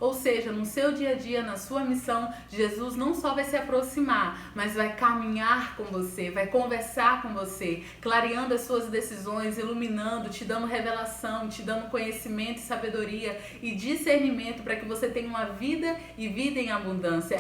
Ou seja, no seu dia a dia, na sua missão, Jesus não só vai se aproximar, mas vai caminhar com você, vai conversar com você, clareando as suas decisões, iluminando, te dando revelação, te dando conhecimento e sabedoria e discernimento para que você tenha uma vida e vida em abundância.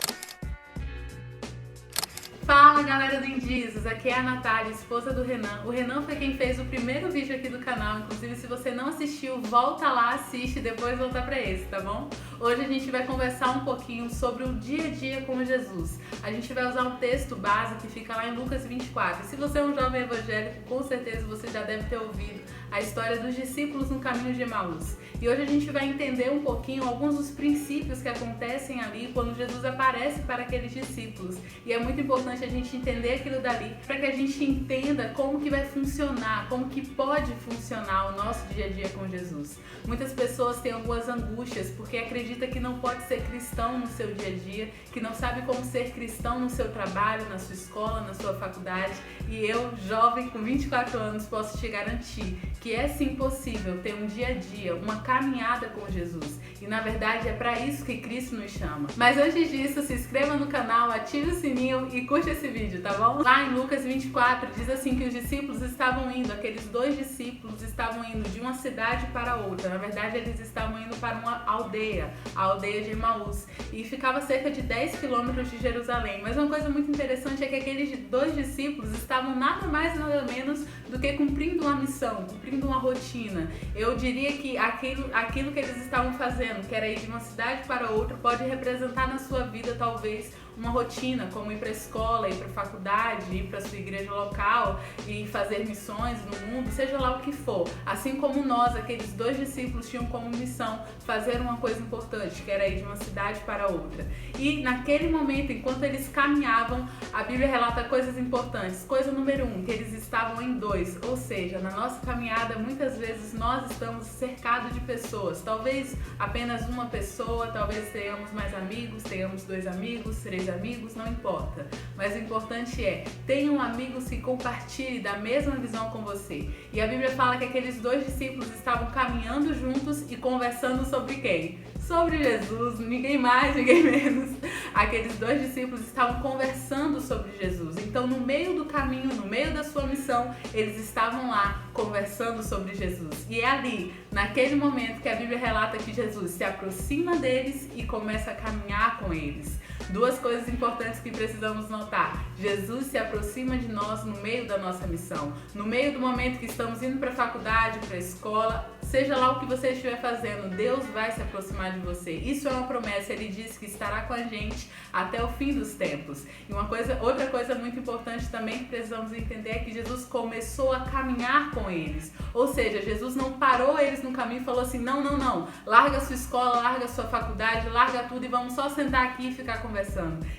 Fala galera do Indizes, aqui é a Natália, esposa do Renan. O Renan foi quem fez o primeiro vídeo aqui do canal, inclusive se você não assistiu, volta lá, assiste e depois volta pra esse, tá bom? Hoje a gente vai conversar um pouquinho sobre o dia a dia com Jesus. A gente vai usar um texto base que fica lá em Lucas 24. E se você é um jovem evangélico, com certeza você já deve ter ouvido a história dos discípulos no caminho de Emaús. E hoje a gente vai entender um pouquinho alguns dos princípios que acontecem ali quando Jesus aparece para aqueles discípulos. E é muito importante a gente entender aquilo dali para que a gente entenda como que vai funcionar, como que pode funcionar o nosso dia a dia com Jesus. Muitas pessoas têm algumas angústias porque acredita que não pode ser cristão no seu dia a dia, que não sabe como ser cristão no seu trabalho, na sua escola, na sua faculdade. E eu, jovem com 24 anos, posso te garantir que é sim possível ter um dia a dia, uma caminhada com Jesus. E na verdade é para isso que Cristo nos chama. Mas antes disso, se inscreva no canal, ative o sininho e curte esse vídeo, tá bom? Lá em Lucas 24 diz assim que os discípulos estavam indo, aqueles dois discípulos estavam indo de uma cidade para outra. Na verdade eles estavam indo para uma aldeia, a aldeia de Emaús, e ficava cerca de 10 quilômetros de Jerusalém. Mas uma coisa muito interessante é que aqueles dois discípulos estavam nada mais nada menos do que cumprindo uma missão, cumprindo uma rotina. Eu diria que aquilo que eles estavam fazendo, que era ir de uma cidade para outra, pode representar na sua vida talvez uma rotina, como ir para a escola, ir para a faculdade, ir para a sua igreja local e fazer missões no mundo, seja lá o que for. Assim como nós, aqueles dois discípulos tinham como missão fazer uma coisa importante, que era ir de uma cidade para outra. E naquele momento, enquanto eles caminhavam, a Bíblia relata coisas importantes. Coisa número 1, que eles estavam em dois, ou seja, na nossa caminhada, muitas vezes nós estamos cercados de pessoas. Talvez apenas uma pessoa, talvez tenhamos mais amigos, tenhamos 2 amigos, 3 amigos, não importa. Mas o importante é, tenham amigos que compartilhem da mesma visão com você. E a Bíblia fala que aqueles dois discípulos estavam caminhando juntos e conversando sobre quem? Sobre Jesus, ninguém mais, ninguém menos. Aqueles dois discípulos estavam conversando sobre Jesus. Então, no meio do caminho, no meio da sua missão, eles estavam lá conversando sobre Jesus. E é ali, naquele momento, que a Bíblia relata que Jesus se aproxima deles e começa a caminhar com eles. Duas coisas importantes que precisamos notar. Jesus se aproxima de nós no meio da nossa missão. No meio do momento que estamos indo para a faculdade, para a escola, seja lá o que você estiver fazendo, Deus vai se aproximar de você. Isso é uma promessa, Ele diz que estará com a gente até o fim dos tempos. E outra coisa muito importante também que precisamos entender é que Jesus começou a caminhar com eles. Ou seja, Jesus não parou eles no caminho e falou assim, não, larga a sua escola, larga a sua faculdade, larga tudo e vamos só sentar aqui e ficar conversando.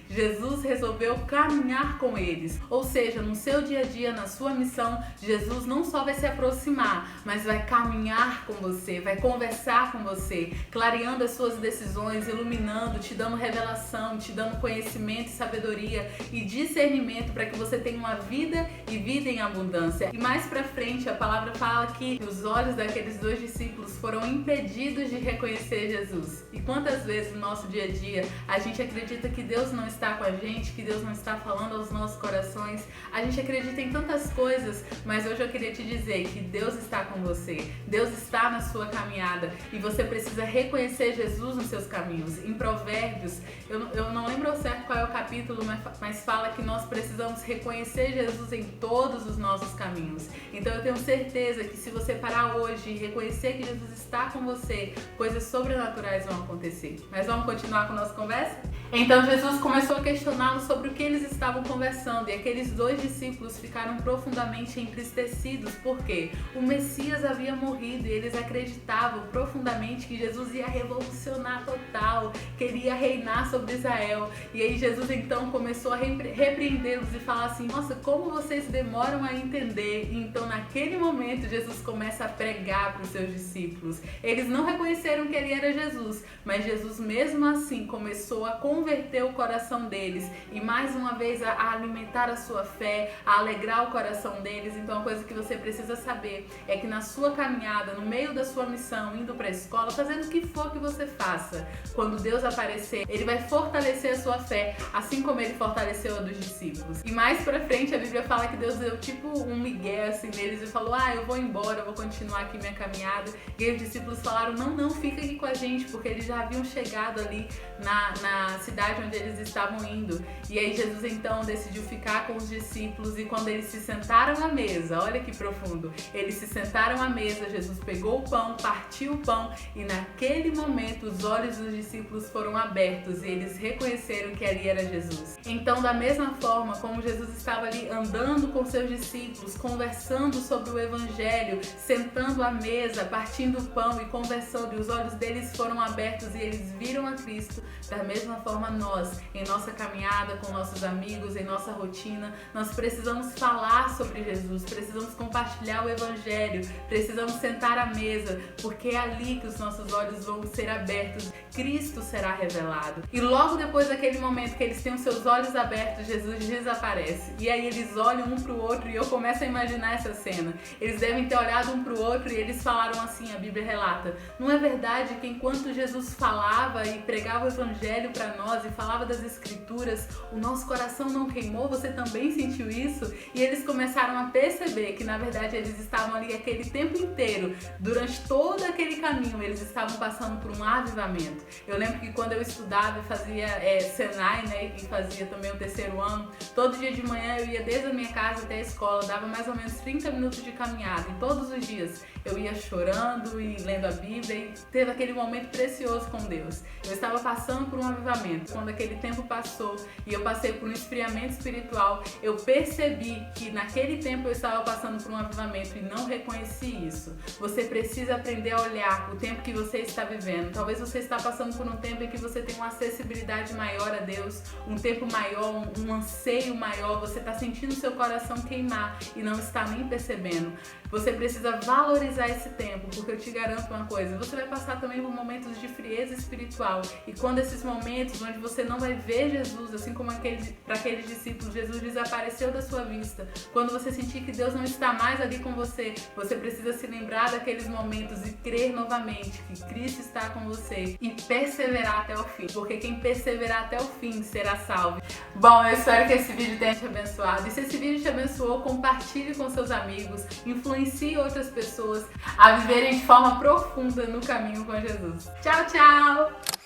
Jesus resolveu caminhar com eles. Ou seja, no seu dia a dia, na sua missão, Jesus não só vai se aproximar, mas vai caminhar com você, vai conversar com você, clareando as suas decisões, iluminando, te dando revelação, te dando conhecimento e sabedoria e discernimento para que você tenha uma vida e vida em abundância. E mais pra frente a palavra fala que os olhos daqueles dois discípulos foram impedidos de reconhecer Jesus. E quantas vezes no nosso dia a dia a gente acredita que Deus não está com a gente, que Deus não está falando aos nossos corações. A gente acredita em tantas coisas, mas hoje eu queria te dizer que Deus está com você. Deus está na sua caminhada e você precisa reconhecer Jesus nos seus caminhos. Em Provérbios, eu não lembro ao certo qual é o capítulo, mas fala que nós precisamos reconhecer Jesus em todos os nossos caminhos. Então eu tenho certeza que se você parar hoje e reconhecer que Jesus está com você, coisas sobrenaturais vão acontecer. Mas vamos continuar com a nossa conversa? Então Jesus começou a questioná-los sobre o que eles estavam conversando e aqueles dois discípulos ficaram profundamente entristecidos porque o Messias havia morrido e eles acreditavam profundamente que Jesus ia revolucionar total, que ele ia reinar sobre Israel. E aí Jesus então começou a repreendê-los e falar assim, nossa, como vocês demoram a entender. E então naquele momento Jesus começa a pregar para os seus discípulos. Eles não reconheceram que ele era Jesus, mas Jesus mesmo assim começou a converter o coração deles e mais uma vez a alimentar a sua fé, a alegrar o coração deles. Então a coisa que você precisa saber é que na sua caminhada, no meio da sua missão, indo para a escola, fazendo o que for que você faça, quando quando Deus aparecer, ele vai fortalecer a sua fé, assim como ele fortaleceu a dos discípulos. E mais pra frente a Bíblia fala que Deus deu tipo um migué assim neles e falou: eu vou embora, eu vou continuar aqui minha caminhada. E aí os discípulos falaram: não, fica aqui com a gente, porque eles já haviam chegado ali na cidade onde eles estavam indo. E aí Jesus então decidiu ficar com os discípulos, e quando eles se sentaram à mesa, olha que profundo, eles se sentaram à mesa, Jesus pegou o pão, partiu o pão, e naquele momento os olhos dos discípulos foram abertos e eles reconheceram que ali era Jesus. Então, da mesma forma como Jesus estava ali andando com seus discípulos, conversando sobre o Evangelho, sentando à mesa, partindo o pão e conversando, e os olhos deles foram abertos e eles viram a Cristo, da mesma forma nós, em nossa caminhada com nossos amigos, em nossa rotina, nós precisamos falar sobre Jesus, precisamos compartilhar o Evangelho, precisamos sentar à mesa, porque é ali que os nossos olhos vão ser abertos, Cristo será revelado. E logo depois daquele momento que eles têm os seus olhos abertos, Jesus desaparece. E aí eles olham um pro outro e eu começo a imaginar essa cena. Eles devem ter olhado um pro outro e eles falaram assim, a Bíblia relata: não é verdade que enquanto Jesus falava e pregava o Evangelho para nós e falava das Escrituras, o nosso coração não queimou? Você também sentiu isso? E eles começaram a perceber que na verdade eles estavam ali aquele tempo inteiro, durante todo aquele caminho, eles estavam passando por um avivamento. Eu lembro que quando eu estudava e fazia Senai, né, e fazia também o terceiro ano, todo dia de manhã eu ia desde a minha casa até a escola, dava mais ou menos 30 minutos de caminhada, e todos os dias eu ia chorando e lendo a Bíblia, e teve aquele momento precioso com Deus. Eu estava passando por um avivamento. Quando aquele tempo passou e eu passei por um esfriamento espiritual, eu percebi que naquele tempo eu estava passando por um avivamento e não reconheci isso. Você precisa aprender a olhar o tempo que você está vivendo. Talvez você está passando por um tempo em que você tem uma acessibilidade maior a Deus, um tempo maior, um anseio maior, você está sentindo seu coração queimar e não está nem percebendo. Você precisa valorizar esse tempo, porque eu te garanto uma coisa, você vai passar também por momentos de frieza espiritual, e quando esses momentos onde você não vai ver Jesus, assim como para aqueles discípulos, Jesus desapareceu da sua vista, quando você sentir que Deus não está mais ali com você, você precisa se lembrar daqueles momentos e crer novamente que Cristo está com você e perseverar até o fim, porque quem perseverar até o fim será salvo. Bom, eu espero que esse vídeo tenha te abençoado, e se esse vídeo te abençoou, compartilhe com seus amigos, influencie outras pessoas a viverem de forma profunda no caminho com Jesus. Tchau, tchau!